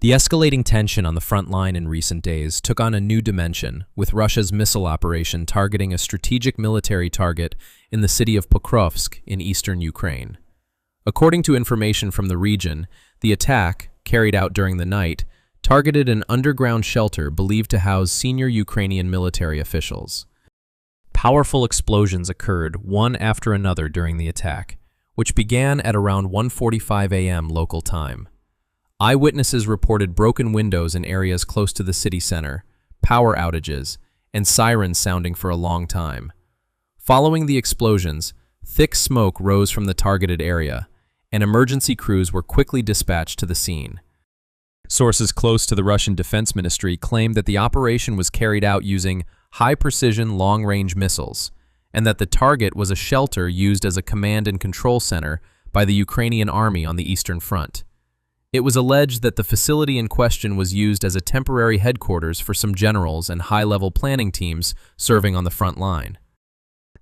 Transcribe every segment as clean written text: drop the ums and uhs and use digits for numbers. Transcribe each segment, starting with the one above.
The escalating tension on the front line in recent days took on a new dimension, with Russia's missile operation targeting a strategic military target in the city of Pokrovsk in eastern Ukraine. According to information from the region, the attack, carried out during the night, targeted an underground shelter believed to house senior Ukrainian military officials. Powerful explosions occurred one after another during the attack, which began at around 1:45 a.m. local time. Eyewitnesses reported broken windows in areas close to the city center, power outages, and sirens sounding for a long time. Following the explosions, thick smoke rose from the targeted area, and emergency crews were quickly dispatched to the scene. Sources close to the Russian Defense Ministry claimed that the operation was carried out using high-precision long-range missiles, and that the target was a shelter used as a command and control center by the Ukrainian army on the Eastern Front. It was alleged that the facility in question was used as a temporary headquarters for some generals and high-level planning teams serving on the front line.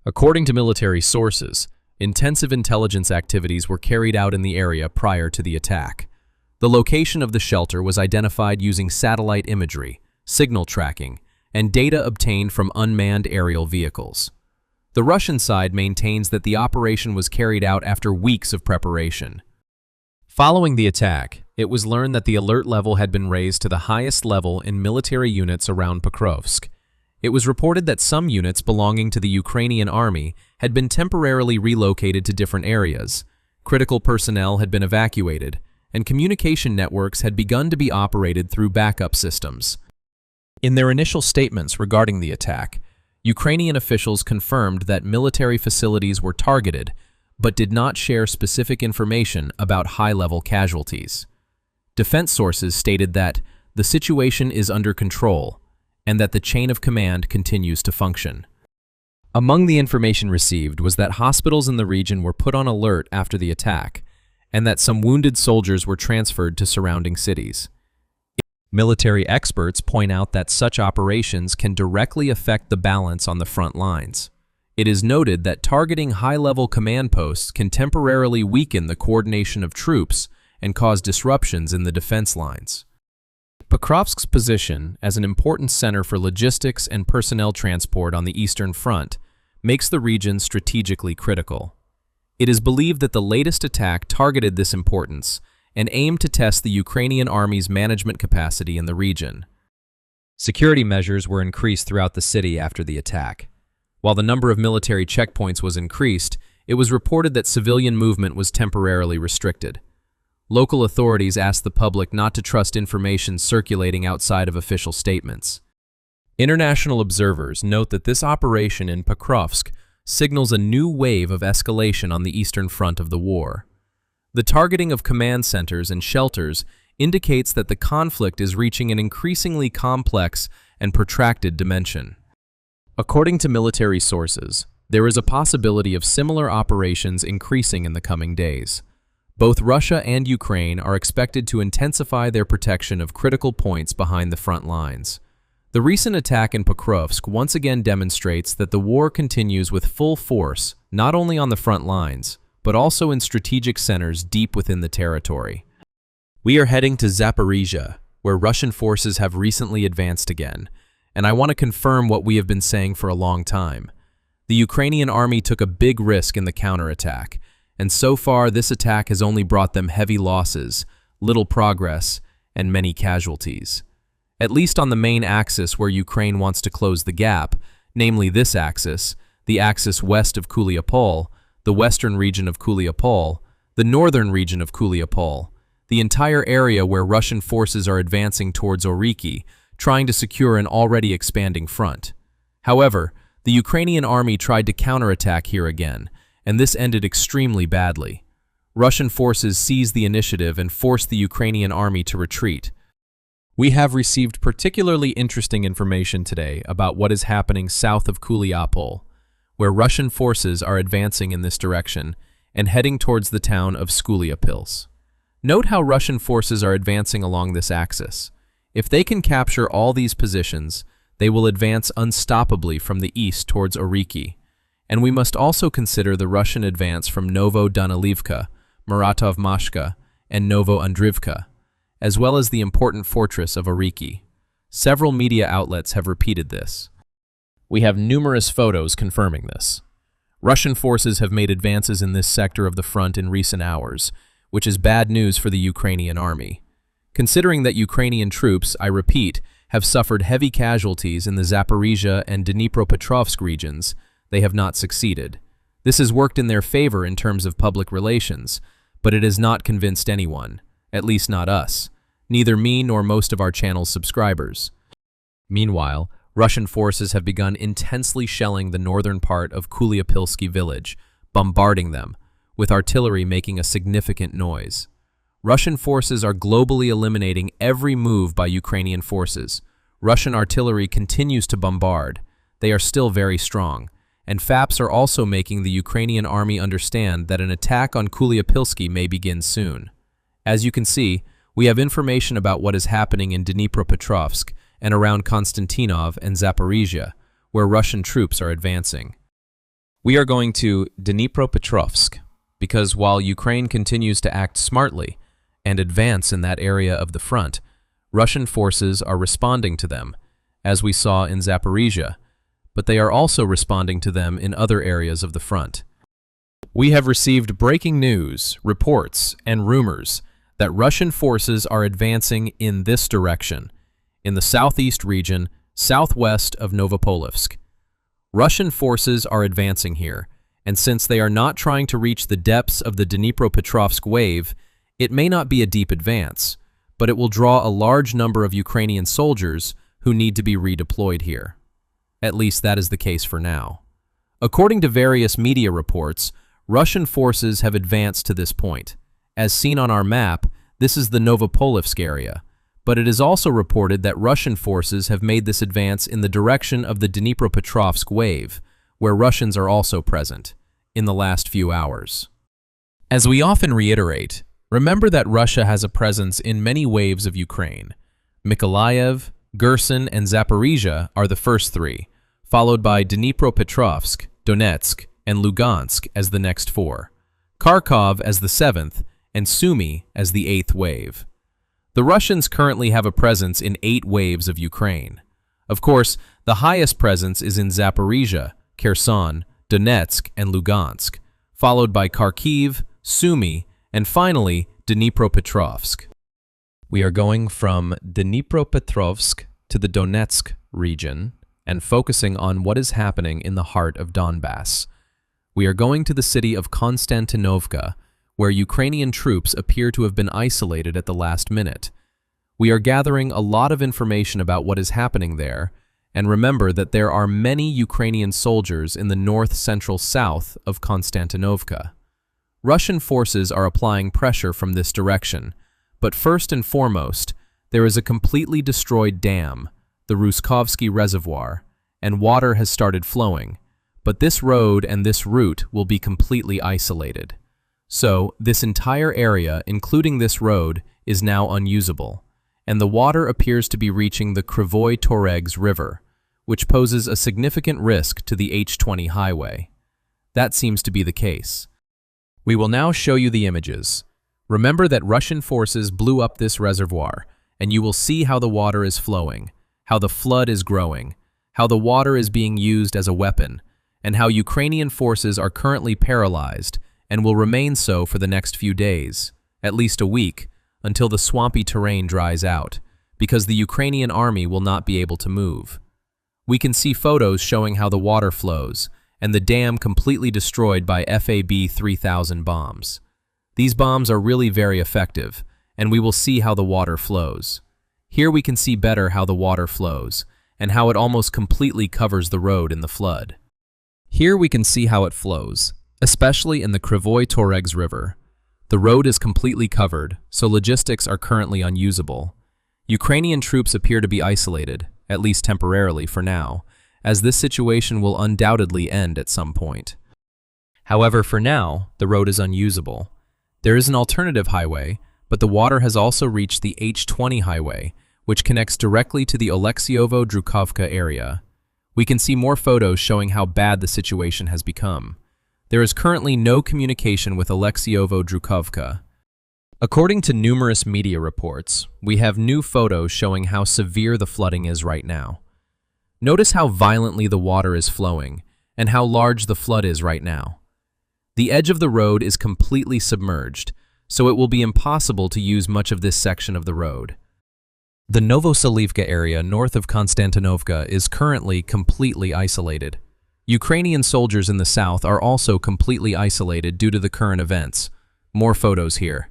According to military sources, intensive intelligence activities were carried out in the area prior to the attack. The location of the shelter was identified using satellite imagery, signal tracking, and data obtained from unmanned aerial vehicles. The Russian side maintains that the operation was carried out after weeks of preparation. Following the attack, it was learned that the alert level had been raised to the highest level in military units around Pokrovsk. It was reported that some units belonging to the Ukrainian army had been temporarily relocated to different areas, critical personnel had been evacuated, and communication networks had begun to be operated through backup systems. In their initial statements regarding the attack, Ukrainian officials confirmed that military facilities were targeted, but did not share specific information about high-level casualties. Defense sources stated that the situation is under control and that the chain of command continues to function. Among the information received was that hospitals in the region were put on alert after the attack, and that some wounded soldiers were transferred to surrounding cities. Military experts point out that such operations can directly affect the balance on the front lines. It is noted that targeting high-level command posts can temporarily weaken the coordination of troops and cause disruptions in the defense lines. Pokrovsk's position as an important center for logistics and personnel transport on the Eastern Front makes the region strategically critical. It is believed that the latest attack targeted this importance and aimed to test the Ukrainian army's management capacity in the region. Security measures were increased throughout the city after the attack. While the number of military checkpoints was increased, it was reported that civilian movement was temporarily restricted. Local authorities asked the public not to trust information circulating outside of official statements. International observers note that this operation in Pokrovsk signals a new wave of escalation on the Eastern Front of the war. The targeting of command centers and shelters indicates that the conflict is reaching an increasingly complex and protracted dimension. According to military sources, there is a possibility of similar operations increasing in the coming days. Both Russia and Ukraine are expected to intensify their protection of critical points behind the front lines. The recent attack in Pokrovsk once again demonstrates that the war continues with full force, not only on the front lines, but also in strategic centers deep within the territory. We are heading to Zaporizhia, where Russian forces have recently advanced again, and I want to confirm what we have been saying for a long time. The Ukrainian army took a big risk in the counterattack, and so far this attack has only brought them heavy losses, little progress, and many casualties. At least on the main axis where Ukraine wants to close the gap, namely this axis, the axis west of Kuliapol, the western region of Kuliapol, the northern region of Kuliapol, the entire area where Russian forces are advancing towards Orikhiv, trying to secure an already expanding front. However, the Ukrainian army tried to counterattack here again, and this ended extremely badly. Russian forces seized the initiative and forced the Ukrainian army to retreat. We have received particularly interesting information today about what is happening south of Kuliapol, where Russian forces are advancing in this direction and heading towards the town of Skuliapils. Note how Russian forces are advancing along this axis. If they can capture all these positions, they will advance unstoppably from the east towards Orikhiv, and we must also consider the Russian advance from Novo Danilivka, Muratov Mashka, and Novo Andrivka, as well as the important fortress of Orikhiv. Several media outlets have repeated this. We have numerous photos confirming this. Russian forces have made advances in this sector of the front in recent hours, which is bad news for the Ukrainian army. Considering that Ukrainian troops, I repeat, have suffered heavy casualties in the Zaporizhia and Dnipropetrovsk regions, they have not succeeded. This has worked in their favor in terms of public relations, but it has not convinced anyone, at least not us, neither me nor most of our channel's subscribers. Meanwhile, Russian forces have begun intensely shelling the northern part of Kuliapilsky village, bombarding them, with artillery making a significant noise. Russian forces are globally eliminating every move by Ukrainian forces. Russian artillery continues to bombard. They are still very strong, and FAPs are also making the Ukrainian army understand that an attack on Kuliapilsky may begin soon. As you can see, we have information about what is happening in Dnipropetrovsk and around Konstantinov and Zaporizhia, where Russian troops are advancing. We are going to Dnipropetrovsk because while Ukraine continues to act smartly and advance in that area of the front, Russian forces are responding to them, as we saw in Zaporizhia, but they are also responding to them in other areas of the front. We have received breaking news, reports, and rumors that Russian forces are advancing in this direction, in the southeast region, southwest of Novopolevsk. Russian forces are advancing here, and since they are not trying to reach the depths of the Dnipropetrovsk wave, it may not be a deep advance, but it will draw a large number of Ukrainian soldiers who need to be redeployed here. At least that is the case for now. According to various media reports, Russian forces have advanced to this point. As seen on our map, this is the Novopolevsk area, but it is also reported that Russian forces have made this advance in the direction of the Dnipropetrovsk wave, where Russians are also present, in the last few hours. As we often reiterate, remember that Russia has a presence in many waves of Ukraine. Mykolaiv, Kherson, and Zaporizhia are the first three, followed by Dnipropetrovsk, Donetsk, and Lugansk as the next four, Kharkov as the seventh, and Sumy as the eighth wave. The Russians currently have a presence in 8 waves of Ukraine. Of course, the highest presence is in Zaporizhia, Kherson, Donetsk, and Lugansk, followed by Kharkiv, Sumy, and finally Dnipropetrovsk. We are going from Dnipropetrovsk to the Donetsk region and focusing on what is happening in the heart of Donbass. We are going to the city of Konstantinovka, where Ukrainian troops appear to have been isolated at the last minute. We are gathering a lot of information about what is happening there, and remember that there are many Ukrainian soldiers in the north-central south of Konstantinovka. Russian forces are applying pressure from this direction, but first and foremost, there is a completely destroyed dam, the Ruskovsky Reservoir, and water has started flowing, but this road and this route will be completely isolated. So, this entire area, including this road, is now unusable, and the water appears to be reaching the Kryvoy Toregs River, which poses a significant risk to the H-20 highway. That seems to be the case. We will now show you the images. Remember that Russian forces blew up this reservoir, and you will see how the water is flowing, how the flood is growing, how the water is being used as a weapon, and how Ukrainian forces are currently paralyzed and will remain so for the next few days, at least a week, until the swampy terrain dries out, because the Ukrainian army will not be able to move. We can see photos showing how the water flows, and the dam completely destroyed by FAB-3000 bombs. These bombs are really very effective, and we will see how the water flows. Here we can see better how the water flows, and how it almost completely covers the road in the flood. Here we can see how it flows, especially in the Kryvoy Toregs River. The road is completely covered, so logistics are currently unusable. Ukrainian troops appear to be isolated, at least temporarily for now, as this situation will undoubtedly end at some point. However, for now, the road is unusable. There is an alternative highway, but the water has also reached the H-20 highway, which connects directly to the Oleksiovo-Drukovka area. We can see more photos showing how bad the situation has become. There is currently no communication with Oleksiovo-Drukovka. According to numerous media reports, we have new photos showing how severe the flooding is right now. Notice how violently the water is flowing and how large the flood is right now. The edge of the road is completely submerged, so it will be impossible to use much of this section of the road. The Novoselivka area north of Konstantinovka is currently completely isolated. Ukrainian soldiers in the south are also completely isolated due to the current events. More photos here.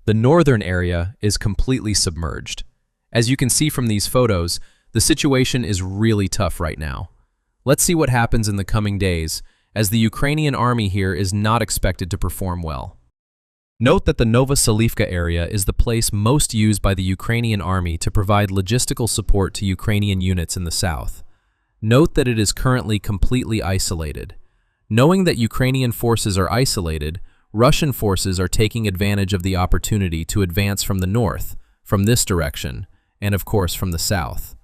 The northern area is completely submerged. As you can see from these photos, the situation is really tough right now. Let's see what happens in the coming days, as the Ukrainian army here is not expected to perform well. Note that the Novoselivka area is the place most used by the Ukrainian army to provide logistical support to Ukrainian units in the south. Note that it is currently completely isolated. Knowing that Ukrainian forces are isolated, Russian forces are taking advantage of the opportunity to advance from the north, from this direction, and of course from the south.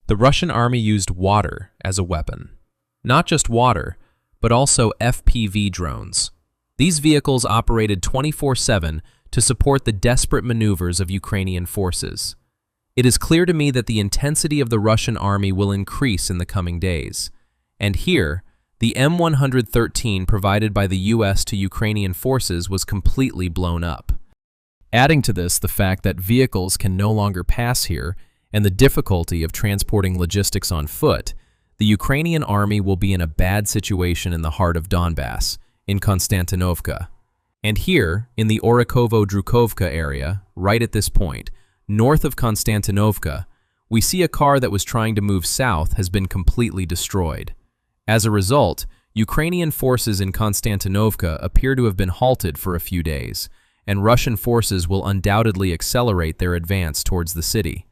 The Russian army used water as a weapon. Not just water, but also FPV drones. These vehicles operated 24/7 to support the desperate maneuvers of Ukrainian forces. It is clear to me that the intensity of the Russian army will increase in the coming days. And here, the M113 provided by the US to Ukrainian forces was completely blown up. Adding to this the fact that vehicles can no longer pass here and the difficulty of transporting logistics on foot, the Ukrainian army will be in a bad situation in the heart of Donbass, in Konstantinovka. And here, in the Orikhovo-Drukovka area, right at this point, north of Konstantinovka, we see a car that was trying to move south has been completely destroyed. As a result, Ukrainian forces in Konstantinovka appear to have been halted for a few days, and Russian forces will undoubtedly accelerate their advance towards the city.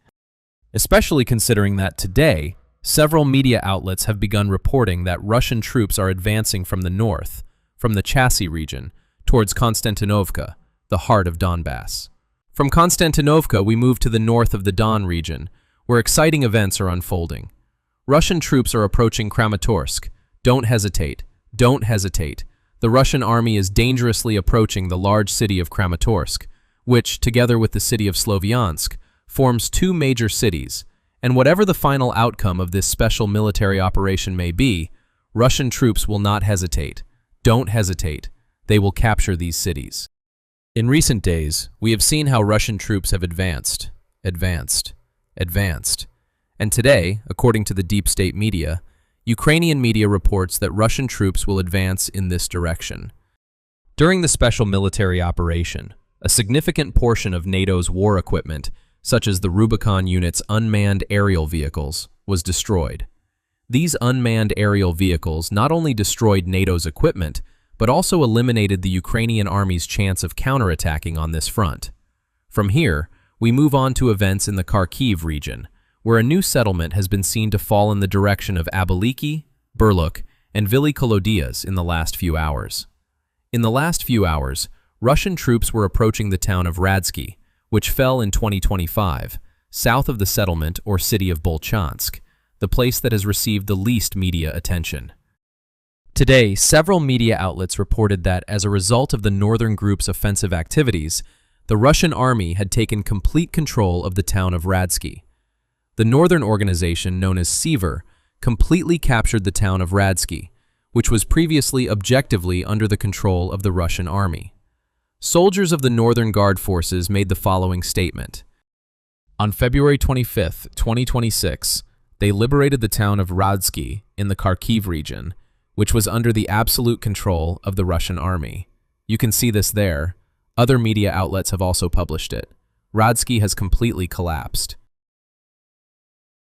Especially considering that today, several media outlets have begun reporting that Russian troops are advancing from the north, from the Chasiv region, towards Konstantinovka, the heart of Donbass. From Konstantinovka, we move to the north of the Don region, where exciting events are unfolding. Russian troops are approaching Kramatorsk. Don't hesitate. Don't hesitate. The Russian army is dangerously approaching the large city of Kramatorsk, which, together with the city of Slovyansk, forms two major cities, and whatever the final outcome of this special military operation may be, Russian troops will not hesitate. Don't hesitate. They will capture these cities. In recent days, we have seen how Russian troops have advanced. And today, according to the deep state media, Ukrainian media reports that Russian troops will advance in this direction. During the special military operation, a significant portion of NATO's war equipment, such as the Rubicon unit's unmanned aerial vehicles, was destroyed. These unmanned aerial vehicles not only destroyed NATO's equipment, but also eliminated the Ukrainian army's chance of counterattacking on this front. From here, we move on to events in the Kharkiv region, where a new settlement has been seen to fall in the direction of Abaliki, Burluk, and Vili Kolodias in the last few hours. In the last few hours, Russian troops were approaching the town of Radsky, which fell in 2025, south of the settlement or city of Bolchansk, the place that has received the least media attention. Today, several media outlets reported that as a result of the northern group's offensive activities, the Russian army had taken complete control of the town of Radsky. The northern organization, known as Sever, completely captured the town of Radsky, which was previously objectively under the control of the Russian army. Soldiers of the Northern Guard forces made the following statement. On February 25, 2026, they liberated the town of Radsky in the Kharkiv region, which was under the absolute control of the Russian army. You can see this there. Other media outlets have also published it. Radsky has completely collapsed.